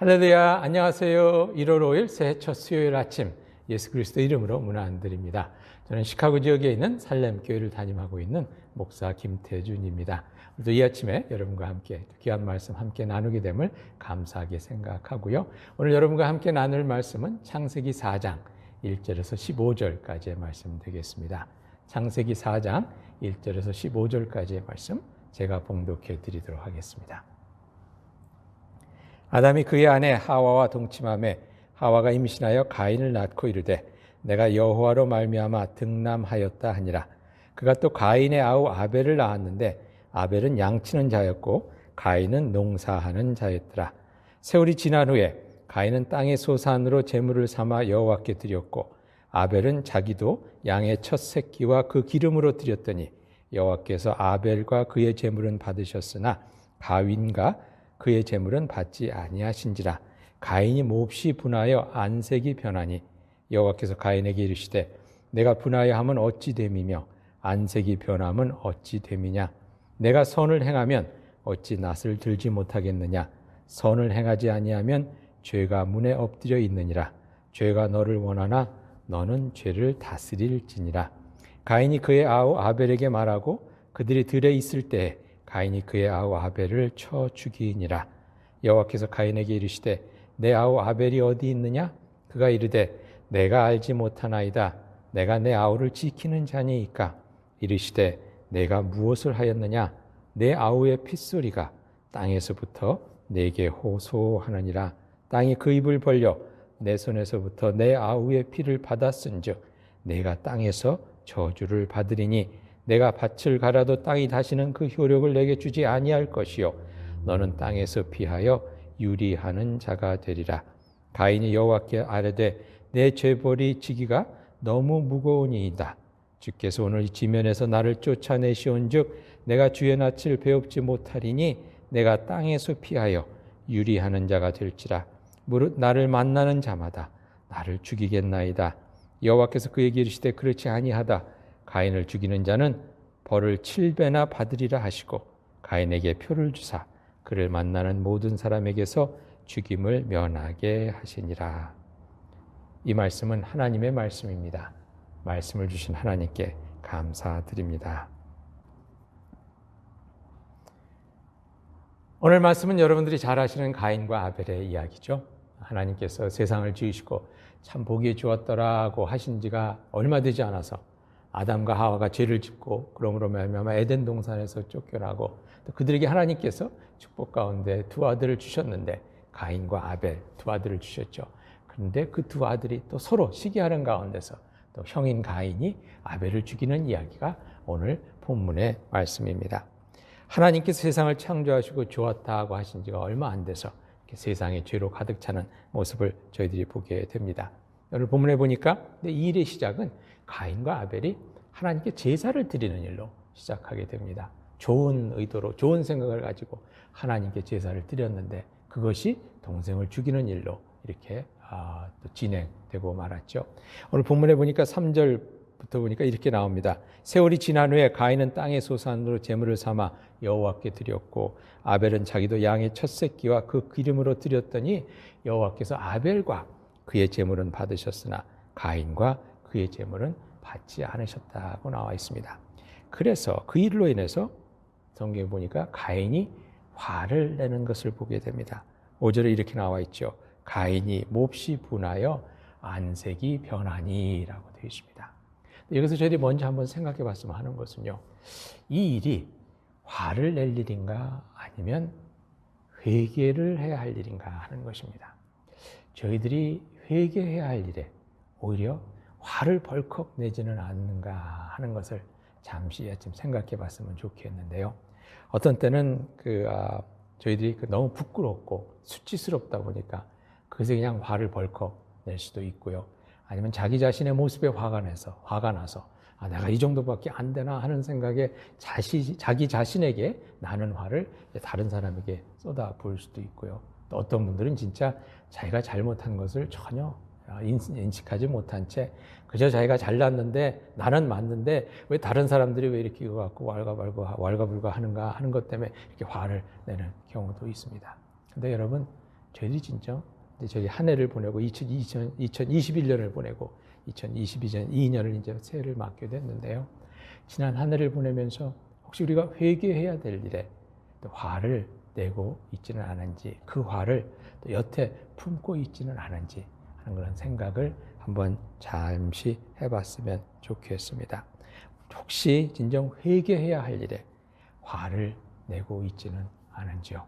할렐루야, 안녕하세요. 1월 5일 새해 첫 수요일 아침 예수 그리스도 이름으로 문안드립니다. 저는 시카고 지역에 있는 살렘교회를 담임하고 있는 목사 김태준입니다. 오늘도 이 아침에 여러분과 함께 귀한 말씀 함께 나누게 됨을 감사하게 생각하고요. 오늘 여러분과 함께 나눌 말씀은 창세기 4장 1절에서 15절까지의 말씀 되겠습니다. 창세기 4장 1절에서 15절까지의 말씀 제가 봉독해 드리도록 하겠습니다. 아담이 그의 아내 하와와 동침하매 하와가 임신하여 가인을 낳고 이르되 내가 여호와로 말미암아 등남하였다 하니라. 그가 또 가인의 아우 아벨을 낳았는데 아벨은 양치는 자였고 가인은 농사하는 자였더라. 세월이 지난 후에 가인은 땅의 소산으로 제물을 삼아 여호와께 드렸고 아벨은 자기도 양의 첫 새끼와 그 기름으로 드렸더니 여호와께서 아벨과 그의 제물은 받으셨으나 가인과 그의 제물은 받지 아니하신지라. 가인이 몹시 분하여 안색이 변하니 여호와께서 가인에게 이르시되 내가 분하여 함은 어찌 됨이며 안색이 변함은 어찌 됨이냐. 내가 선을 행하면 어찌 낯을 들지 못하겠느냐. 선을 행하지 아니하면 죄가 문에 엎드려 있느니라. 죄가 너를 원하나 너는 죄를 다스릴지니라. 가인이 그의 아우 아벨에게 말하고 그들이 들에 있을 때에 가인이 그의 아우 아벨을 쳐 죽이니라. 여호와께서 가인에게 이르시되 내 아우 아벨이 어디 있느냐? 그가 이르되 내가 알지 못하나이다. 내가 내 아우를 지키는 자니이까. 이르시되 내가 무엇을 하였느냐? 내 아우의 핏소리가 땅에서부터 내게 호소하느니라. 땅이 그 입을 벌려 내 손에서부터 내 아우의 피를 받았은즉 내가 땅에서 저주를 받으리니 내가 밭을 갈아도 땅이 다시는 그 효력을 내게 주지 아니할 것이요 너는 땅에서 피하여 유리하는 자가 되리라. 가인이 여호와께 아뢰되 내 죄벌이 지기가 너무 무거우니이다. 주께서 오늘 지면에서 나를 쫓아내시온즉 내가 주의 낯을 배웁지 못하리니 내가 땅에서 피하여 유리하는 자가 될지라. 무릇 나를 만나는 자마다 나를 죽이겠나이다. 여호와께서 그에게 이르시되 그렇지 아니하다. 가인을 죽이는 자는 벌을 7배나 받으리라 하시고 가인에게 표를 주사 그를 만나는 모든 사람에게서 죽임을 면하게 하시니라. 이 말씀은 하나님의 말씀입니다. 말씀을 주신 하나님께 감사드립니다. 오늘 말씀은 여러분들이 잘 아시는 가인과 아벨의 이야기죠. 하나님께서 세상을 지으시고 참 보기에 좋았더라고 하신 지가 얼마 되지 않아서 아담과 하와가 죄를 짓고 그러므로 말미암아 에덴 동산에서 쫓겨나고 또 그들에게 하나님께서 축복 가운데 두 아들을 주셨는데 가인과 아벨 두 아들을 주셨죠. 그런데 그 두 아들이 또 서로 시기하는 가운데서 또 형인 가인이 아벨을 죽이는 이야기가 오늘 본문의 말씀입니다. 하나님께서 세상을 창조하시고 좋았다고 하신 지가 얼마 안 돼서 이렇게 세상에 죄로 가득 차는 모습을 저희들이 보게 됩니다. 오늘 본문에 보니까 이 일의 시작은 가인과 아벨이 하나님께 제사를 드리는 일로 시작하게 됩니다. 좋은 의도로 좋은 생각을 가지고 하나님께 제사를 드렸는데 그것이 동생을 죽이는 일로 이렇게 또 진행되고 말았죠. 오늘 본문에 보니까 3절부터 보니까 이렇게 나옵니다. 세월이 지난 후에 가인은 땅의 소산으로 제물을 삼아 여호와께 드렸고 아벨은 자기도 양의 첫 새끼와 그 기름으로 드렸더니 여호와께서 아벨과 그의 제물은 받으셨으나 가인과 그의 제물은 받지 않으셨다고 나와 있습니다. 그래서 그 일로 인해서 성경에 보니까 가인이 화를 내는 것을 보게 됩니다. 5절에 이렇게 나와 있죠. 가인이 몹시 분하여 안색이 변하니 라고 되어 있습니다. 여기서 저희들이 먼저 한번 생각해 봤으면 하는 것은요. 이 일이 화를 낼 일인가 아니면 회개를 해야 할 일인가 하는 것입니다. 저희들이 회개해야 할 일에 오히려 화를 벌컥 내지는 않는가 하는 것을 잠시 좀 생각해 봤으면 좋겠는데요. 어떤 때는 저희들이 너무 부끄럽고 수치스럽다 보니까 그래서 그냥 화를 벌컥 낼 수도 있고요. 아니면 자기 자신의 모습에 화가 나서 내가 이 정도밖에 안 되나 하는 생각에 자기 자신에게 나는 화를 다른 사람에게 쏟아 부을 수도 있고요. 또 어떤 분들은 진짜 자기가 잘못한 것을 전혀 인식하지 못한 채 그저 자기가 잘났는데 나는 맞는데 왜 다른 사람들이 왜 이렇게 이거 갖고 왈가불가 하는가 하는 것 때문에 이렇게 화를 내는 경우도 있습니다. 근데 여러분 죄를 진정. 저희 한 해를 보내고 2021년을 보내고 2022년을 이제 새해를 맞게 됐는데요. 지난 한 해를 보내면서 혹시 우리가 회개해야 될 일에 또 화를 내고 있지는 않은지, 그 화를 또 여태 품고 있지는 않은지 하는 그런 생각을 한번 잠시 해봤으면 좋겠습니다. 혹시 진정 회개해야 할 일에 화를 내고 있지는 않은지요?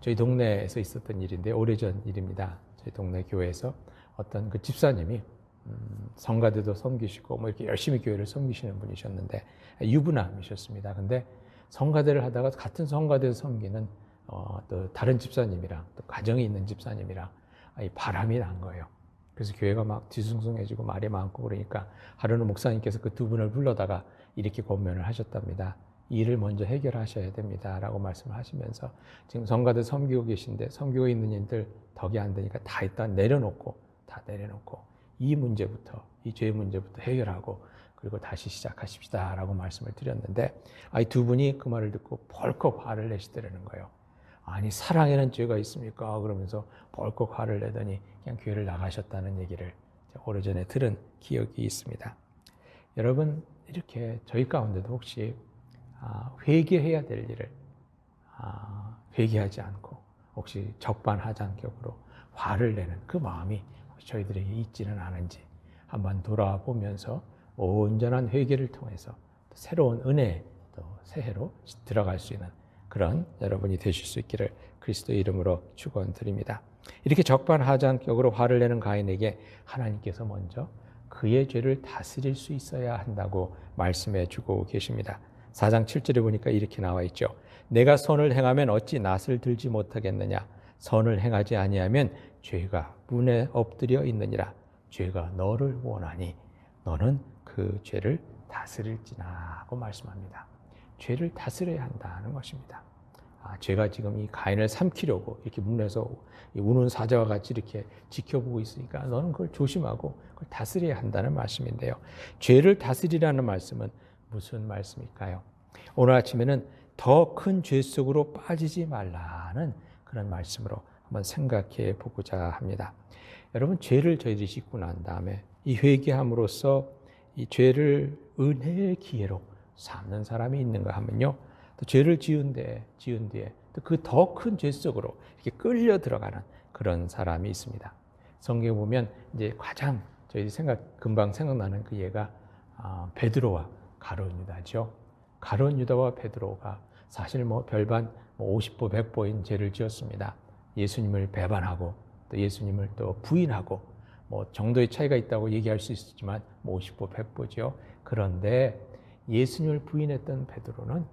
저희 동네에서 있었던 일인데, 오래전 일입니다. 저희 동네 교회에서 어떤 그 집사님이 성가대도 섬기시고 뭐 이렇게 열심히 교회를 섬기시는 분이셨는데 유부남이셨습니다. 근데 성가대를 하다가 같은 성가대에서 섬기는 또 다른 집사님이랑 또 가정이 있는 집사님이랑 바람이 난 거예요. 그래서 교회가 막 뒤숭숭해지고 말이 많고 그러니까 하루는 목사님께서 그 두 분을 불러다가 이렇게 권면을 하셨답니다. 이 일을 먼저 해결하셔야 됩니다 라고 말씀을 하시면서 지금 성가대 섬기고 계신데 섬기고 있는 일들 덕이 안 되니까 다 일단 내려놓고 이 문제부터, 이 죄 문제부터 해결하고 그리고 다시 시작하십시다 라고 말씀을 드렸는데 이 두 분이 그 말을 듣고 벌컥 화를 내시더라는 거예요. 아니 사랑에는 죄가 있습니까? 그러면서 벌컥 화를 내더니 그냥 교회를 나가셨다는 얘기를 오래전에 들은 기억이 있습니다. 여러분, 이렇게 저희 가운데도 혹시 회개해야 될 일을 회개하지 않고 혹시 적반하장격으로 화를 내는 그 마음이 저희들에게 있지는 않은지 한번 돌아보면서 온전한 회개를 통해서 새로운 은혜, 또 새해로 들어갈 수 있는 그런 여러분이 되실 수 있기를 그리스도의 이름으로 축원드립니다. 이렇게 적반하장격으로 화를 내는 가인에게 하나님께서 먼저 그의 죄를 다스릴 수 있어야 한다고 말씀해 주고 계십니다. 4장 7절에 보니까 이렇게 나와 있죠. 내가 선을 행하면 어찌 낫을 들지 못하겠느냐. 선을 행하지 아니하면 죄가 문에 엎드려 있느니라. 죄가 너를 원하니 너는 그 죄를 다스릴지나 하고 말씀합니다. 죄를 다스려야 한다는 것입니다. 죄가 지금 이 가인을 삼키려고 이렇게 문에서 우는 사자와 같이 이렇게 지켜보고 있으니까 너는 그걸 조심하고 그걸 다스려야 한다는 말씀인데요. 죄를 다스리라는 말씀은 무슨 말씀일까요? 오늘 아침에는 더 큰 죄 속으로 빠지지 말라는 그런 말씀으로 한번 생각해 보고자 합니다. 여러분, 죄를 저희들이 짓고 난 다음에 이 회개함으로써 이 죄를 은혜의 기회로 삼는 사람이 있는가 하면요, 또 죄를 지은 뒤에 또 그 더 큰 죄 속으로 이렇게 끌려 들어가는 그런 사람이 있습니다. 성경에 보면 이제 가장 저희들이 금방 생각나는 그 예가 베드로와 가룟 유다죠. 가룟 유다와 베드로가 사실 별반 50보 100보인 죄를 지었습니다. 예수님을 배반하고 또 예수님을 또 부인하고 정도의 차이가 있다고 얘기할 수 있지만 50보 100보죠. 그런데 예수님을 부인했던 베드로는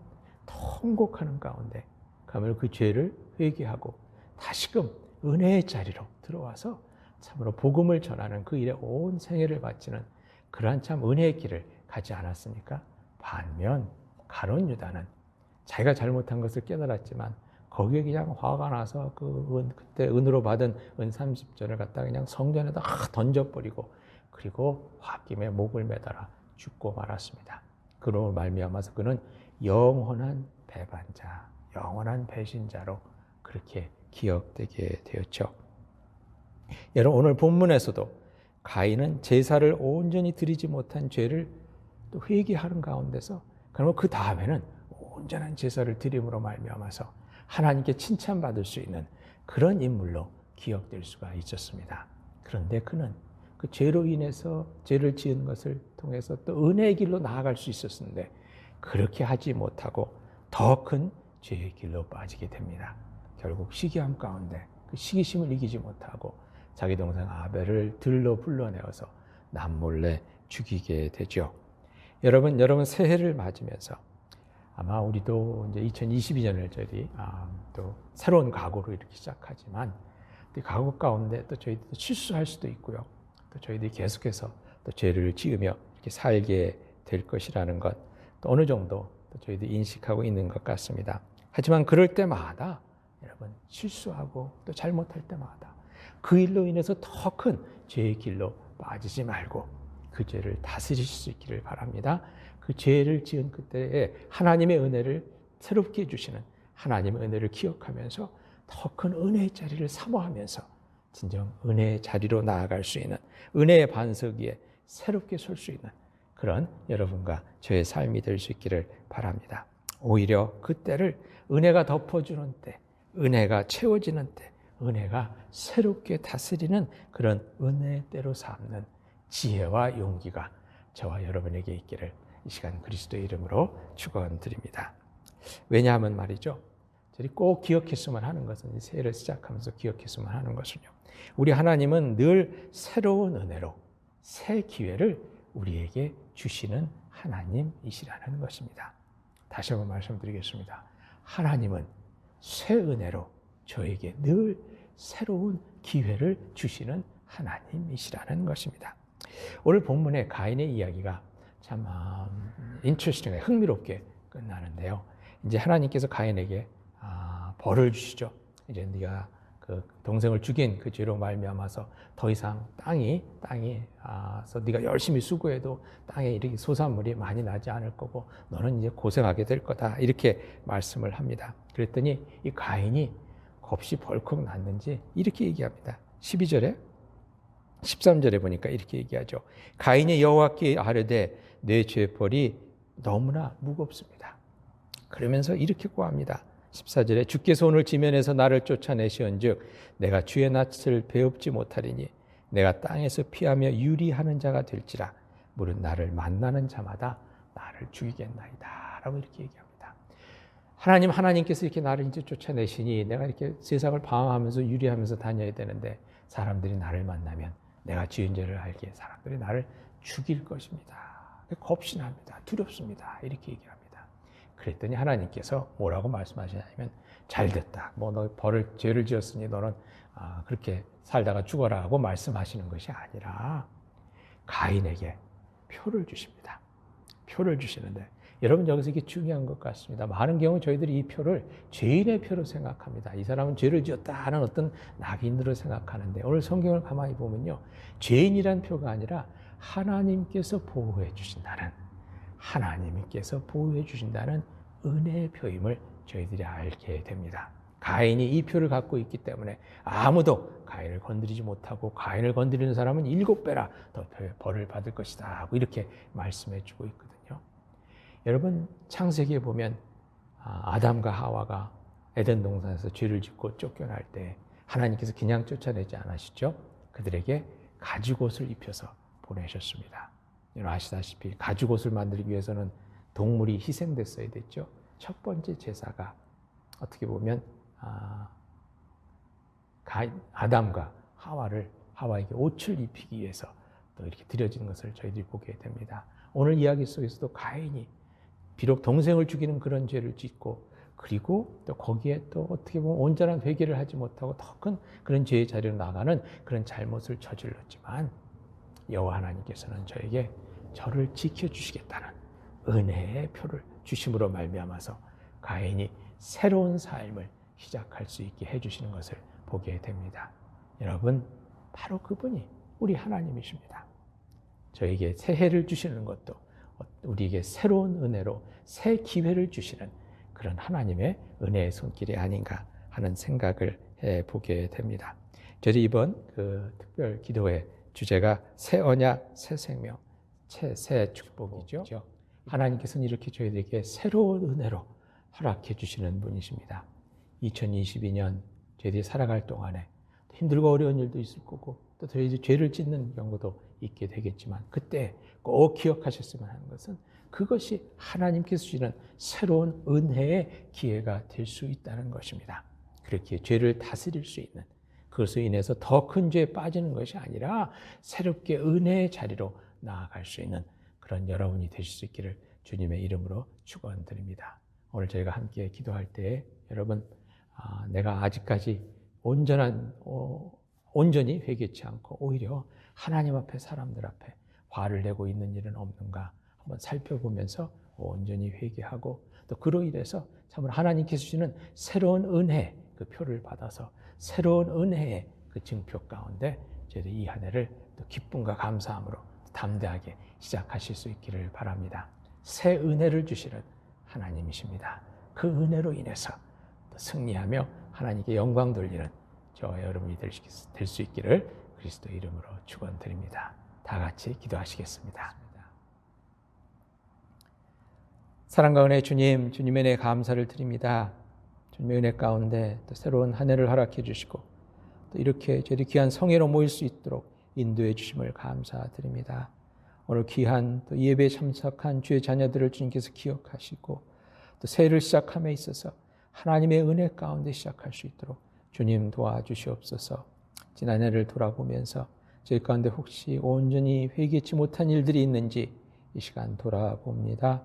통곡하는 가운데 가면 그 죄를 회개하고 다시금 은혜의 자리로 들어와서 참으로 복음을 전하는 그 일에 온 생애를 바치는 그러한 참 은혜의 길을 가지 않았습니까? 반면 가룟 유다는 자기가 잘못한 것을 깨달았지만 거기에 그냥 화가 나서 그때 은으로 받은 은 30전을 갖다가 그냥 성전에다 던져버리고 그리고 홧김에 목을 매달아 죽고 말았습니다. 그로 말미암아서 그는 영원한 배반자, 영원한 배신자로 그렇게 기억되게 되었죠. 여러분, 오늘 본문에서도 가인은 제사를 온전히 드리지 못한 죄를 또 회개하는 가운데서 그러면 그 다음에는 온전한 제사를 드림으로 말미암아서 하나님께 칭찬받을 수 있는 그런 인물로 기억될 수가 있었습니다. 그런데 그는 그 죄로 인해서 죄를 지은 것을 통해서 또 은혜의 길로 나아갈 수 있었는데 그렇게 하지 못하고 더 큰 죄의 길로 빠지게 됩니다. 결국 시기함 가운데 그 시기심을 이기지 못하고 자기 동생 아벨을 들로 불러내어서 남몰래 죽이게 되죠. 여러분 새해를 맞으면서 아마 우리도 이제 2022년을 저희들이 또 새로운 각오로 이렇게 시작하지만 그 각오 가운데 또 저희들도 실수할 수도 있고요. 또 저희들이 계속해서 또 죄를 지으며 이렇게 살게 될 것이라는 것, 또 어느 정도 또 저희들이 인식하고 있는 것 같습니다. 하지만 그럴 때마다 여러분 실수하고 또 잘못할 때마다 그 일로 인해서 더 큰 죄의 길로 빠지지 말고 그 죄를 다스리실 수 있기를 바랍니다. 그 죄를 지은 그때에 하나님의 은혜를 새롭게 해주시는 하나님의 은혜를 기억하면서 더 큰 은혜의 자리를 사모하면서 진정 은혜의 자리로 나아갈 수 있는, 은혜의 반석 위에 새롭게 설 수 있는 그런 여러분과 저의 삶이 될 수 있기를 바랍니다. 오히려 그때를 은혜가 덮어주는 때, 은혜가 채워지는 때, 은혜가 새롭게 다스리는 그런 은혜의 때로 삼는 지혜와 용기가 저와 여러분에게 있기를 이 시간 그리스도의 이름으로 축원드립니다. 왜냐하면 말이죠, 저희 꼭 기억했으면 하는 것은, 새해를 시작하면서 기억했으면 하는 것은요, 우리 하나님은 늘 새로운 은혜로 새 기회를 우리에게 주시는 하나님이시라는 것입니다. 다시 한번 말씀드리겠습니다. 하나님은 새 은혜로 저에게 늘 새로운 기회를 주시는 하나님이시라는 것입니다. 오늘 본문의 가인의 이야기가 참 인트레스팅하게, 흥미롭게 끝나는데요. 이제 하나님께서 가인에게 벌을 주시죠. 이제 네가 그 동생을 죽인 그 죄로 말미암아서 더 이상 땅에서 네가 열심히 수고해도 땅에 이렇게 소산물이 많이 나지 않을 거고 너는 이제 고생하게 될 거다, 이렇게 말씀을 합니다. 그랬더니 이 가인이 겁이 벌컥 났는지 이렇게 얘기합니다. 12절에 13절에 보니까 이렇게 얘기하죠. 가인이 여호와께 아뢰되 내 죄벌이 너무나 무겁습니다. 그러면서 이렇게 고합니다. 14절에 주께서 오늘 지면에서 나를 쫓아내시온즉 내가 주의 낯을 배웁지 못하리니 내가 땅에서 피하며 유리하는 자가 될지라 물은 나를 만나는 자마다 나를 죽이겠나이다 라고 이렇게 얘기합니다. 하나님께서 이렇게 나를 이제 쫓아내시니 내가 이렇게 세상을 방황하면서 유리하면서 다녀야 되는데 사람들이 나를 만나면 내가 지은 죄를 알기에 사람들이 나를 죽일 것입니다. 겁이 납니다. 두렵습니다. 이렇게 얘기합니다. 그랬더니 하나님께서 뭐라고 말씀하시냐면 잘됐다. 너 죄를 지었으니 너는 그렇게 살다가 죽어라 하고 말씀하시는 것이 아니라 가인에게 표를 주십니다. 표를 주시는데 여러분 여기서 이게 중요한 것 같습니다. 많은 경우 저희들이 이 표를 죄인의 표로 생각합니다. 이 사람은 죄를 지었다 하는 어떤 낙인으로 생각하는데 오늘 성경을 가만히 보면요. 죄인이란 표가 아니라 하나님께서 보호해 주신다는, 하나님께서 보호해 주신다는 은혜의 표임을 저희들이 알게 됩니다. 가인이 이 표를 갖고 있기 때문에 아무도 가인을 건드리지 못하고 가인을 건드리는 사람은 7배나 더 벌을 받을 것이다 하고 이렇게 말씀해 주고 있거든요. 여러분 창세기에 보면 아담과 하와가 에덴 동산에서 죄를 짓고 쫓겨날 때 하나님께서 그냥 쫓아내지 않으시죠. 그들에게 가죽옷을 입혀서 보내셨습니다. 여러분 아시다시피 가죽옷을 만들기 위해서는 동물이 희생됐어야 됐죠. 첫 번째 제사가 어떻게 보면 아담과 하와에게 옷을 입히기 위해서 또 이렇게 드려진 것을 저희들이 보게 됩니다. 오늘 이야기 속에서도 가인이 비록 동생을 죽이는 그런 죄를 짓고 그리고 또 거기에 또 어떻게 보면 온전한 회개를 하지 못하고 더 큰 그런 죄의 자리로 나가는 그런 잘못을 저질렀지만 여호와 하나님께서는 저를 지켜주시겠다는 은혜의 표를 주심으로 말미암아서 가인이 새로운 삶을 시작할 수 있게 해주시는 것을 보게 됩니다. 여러분 바로 그분이 우리 하나님이십니다. 저에게 새해를 주시는 것도 우리에게 새로운 은혜로 새 기회를 주시는 그런 하나님의 은혜의 손길이 아닌가 하는 생각을 해보게 됩니다. 저희 이번 특별 기도회 주제가 새 언약, 새 생명, 새 축복이죠. 하나님께서는 이렇게 저희들에게 새로운 은혜로 허락해 주시는 분이십니다. 2022년 저희들이 살아갈 동안에 힘들고 어려운 일도 있을 거고 또 저희들이 죄를 짓는 경우도 있게 되겠지만 그때 꼭 기억하셨으면 하는 것은 그것이 하나님께서 주시는 새로운 은혜의 기회가 될 수 있다는 것입니다. 그렇게 죄를 다스릴 수 있는, 그것으로 인해서 더 큰 죄에 빠지는 것이 아니라 새롭게 은혜의 자리로 나아갈 수 있는 그런 여러분이 되실 수 있기를 주님의 이름으로 축원드립니다. 오늘 저희가 함께 기도할 때 여러분 내가 아직까지 온전히 회개치 않고 오히려 하나님 앞에 사람들 앞에 화를 내고 있는 일은 없는가 한번 살펴보면서 온전히 회개하고 또 그로 인해서 참으로 하나님께서 주시는 새로운 은혜 그 표를 받아서 새로운 은혜의 그 증표 가운데 저희들이 이 한 해를 또 기쁨과 감사함으로 담대하게 시작하실 수 있기를 바랍니다. 새 은혜를 주시는 하나님이십니다. 그 은혜로 인해서 또 승리하며 하나님께 영광 돌리는 저와 여러분이 될 수 있기를 그리스도 이름으로 축원드립니다. 다 같이 기도하시겠습니다. 사랑과 은혜 주님, 주님의 은혜 감사를 드립니다. 주님의 은혜 가운데 또 새로운 한 해를 허락해 주시고 또 이렇게 저희들이 귀한 성회로 모일 수 있도록 인도해 주심을 감사드립니다. 오늘 귀한 또 예배에 참석한 주의 자녀들을 주님께서 기억하시고 또 새해를 시작함에 있어서 하나님의 은혜 가운데 시작할 수 있도록 주님 도와주시옵소서. 지난 해를 돌아보면서 저희 가운데 혹시 온전히 회개치 못한 일들이 있는지 이 시간 돌아봅니다.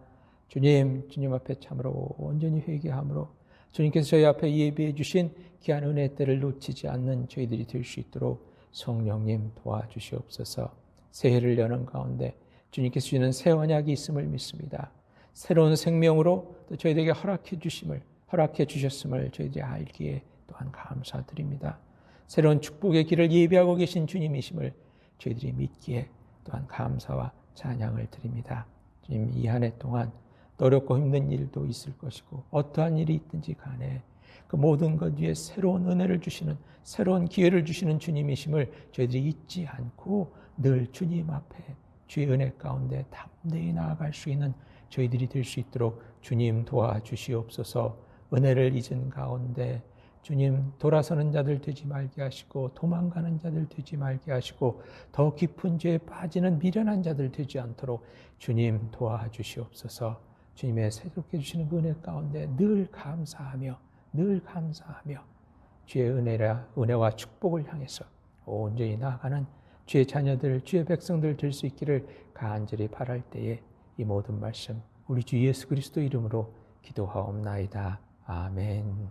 주님 앞에 참으로 온전히 회개함으로 주님께서 저희 앞에 예비해 주신 귀한 은혜 때를 놓치지 않는 저희들이 될 수 있도록 성령님 도와주시옵소서. 새해를 여는 가운데 주님께서 주시는 새 언약이 있음을 믿습니다. 새로운 생명으로 또 저희들에게 허락해 주셨음을 저희들이 알기에 또한 감사드립니다. 새로운 축복의 길을 예비하고 계신 주님이심을 저희들이 믿기에 또한 감사와 찬양을 드립니다. 주님, 이 한 해 동안 어렵고 힘든 일도 있을 것이고 어떠한 일이 있든지 간에 그 모든 것 위에 새로운 은혜를 주시는, 새로운 기회를 주시는 주님이심을 저희들이 잊지 않고 늘 주님 앞에 주의 은혜 가운데 담대히 나아갈 수 있는 저희들이 될 수 있도록 주님 도와주시옵소서. 은혜를 잊은 가운데 주님, 돌아서는 자들 되지 말게 하시고 도망가는 자들 되지 말게 하시고 더 깊은 죄에 빠지는 미련한 자들 되지 않도록 주님 도와주시옵소서. 주님의 새롭게 주시는 그 은혜 가운데 늘 감사하며 주의 은혜와 축복을 향해서 온전히 나아가는 주의 자녀들, 주의 백성들 될 수 있기를 간절히 바랄 때에 이 모든 말씀 우리 주 예수 그리스도 이름으로 기도하옵나이다. 아멘.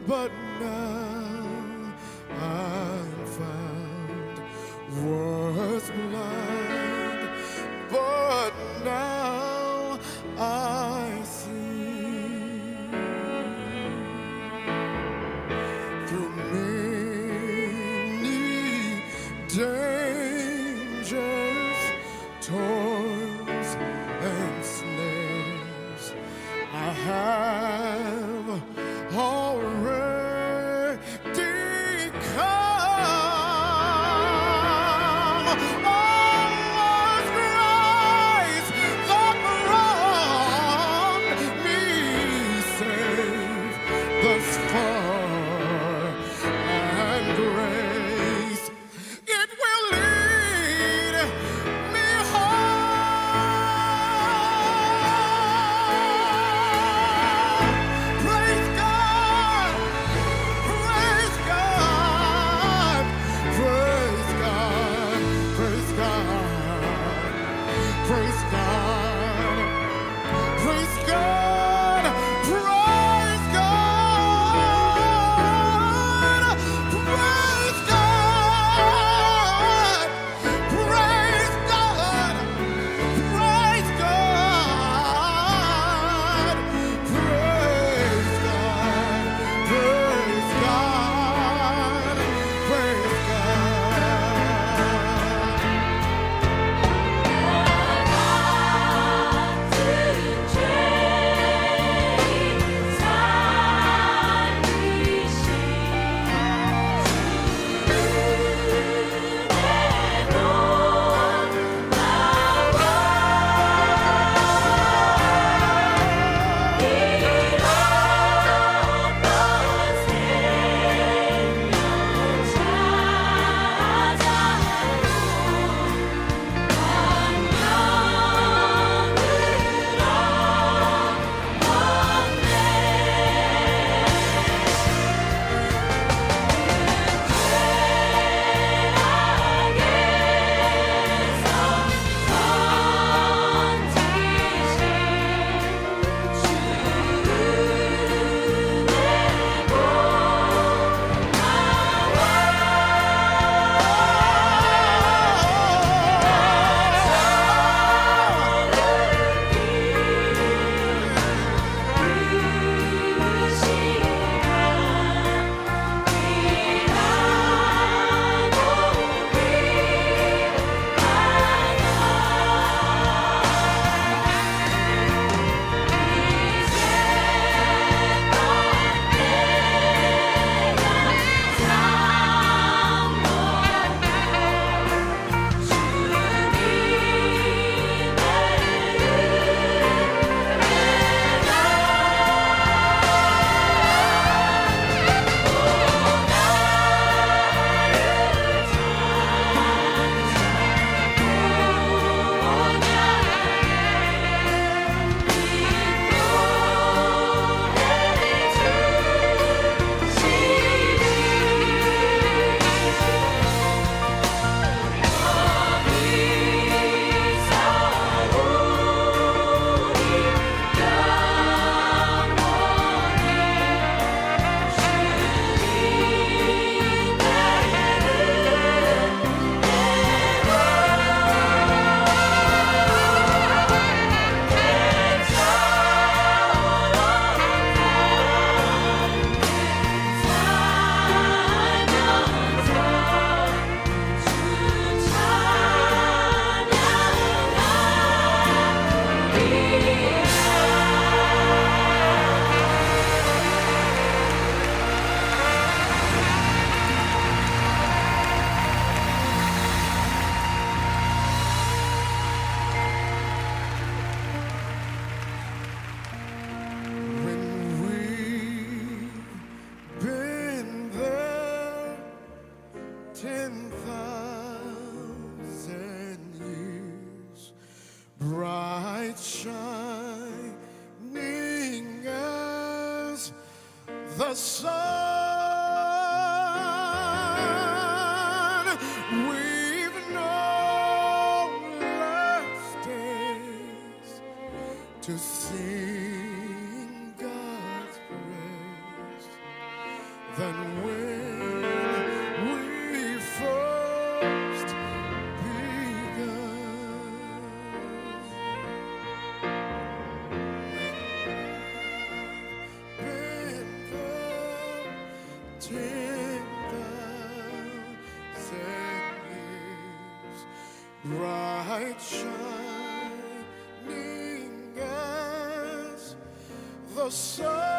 But now I'm found, was blind, but now I see. Through many dangers, toils and snares, I have already come. Almost grace that brought me safe thus far, and grace it will lead me home. Praise God, praise God, praise God, praise God, praise God, praise God, praise God, praise God, praise God. Praise God, praise God, praise God, praise God. the sun. We've known less days to sing God's praise than when we first begun. Been the 10,000 years, bright shining as the sun.